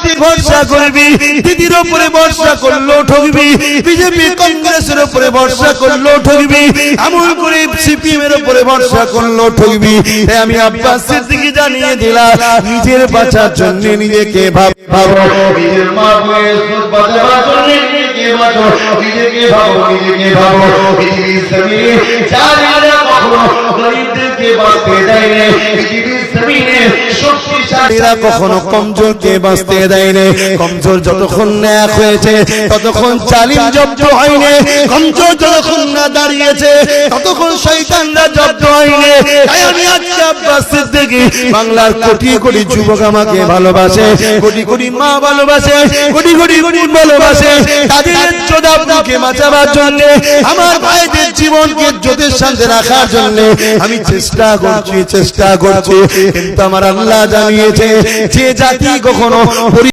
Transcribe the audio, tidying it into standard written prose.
প্রতি ভরসা করবি, দিদির উপরে ভরসা করলো ঠকবি, বিজেপি কংগ্রেসের উপরে ভরসা করলো ঠকবি, এমন করে সিপিএম এর উপরে ভরসা করলো ঠকবি। তাই আমি আব্বাস সিদ্দিকী জানিয়ে দিলাম, নিজের বাঁচার জন্য নিজেকে ভাবো, নিজের মা বউয়ের সুখ বাঁচাবার জন্য নিজেকে বাঁচো, নিজেকে ভাবো, নিজেকে ভাবো। পৃথিবীর জমিনে যারা কখনো গরিবদেরকে বাঁচতে দেয় না, পৃথিবীর জমিনে শক্তিশালীরা কখনো কমজোরকে বাঁচতে দেয় না। কমজোর যতক্ষণ না এক হয়েছে ততক্ষণ জালিম জব্দ হয়নি, কমজোর যতক্ষণ না দাঁড়িয়েছে ততক্ষণ শয়তানরা জব্দ হয়নি। তাই আমি আজকে আব্বাস সিদ্দিকী, বাংলার কোটি কোটি যুবক আমাকে ভালোবাসে, কোটি কোটি মা ভালোবাসে, কোটি কোটি গরিব ভালোবাসে, তাদের চোদাবকে বাঁচাবার জন্য, আমার ভাইদের জীবনকে জ্যোতির সাথে রাখার জন্য আমি চেষ্টা করছি। কিন্তু আমার আল্লাহ জানিয়েছে, যে জাতি কখনো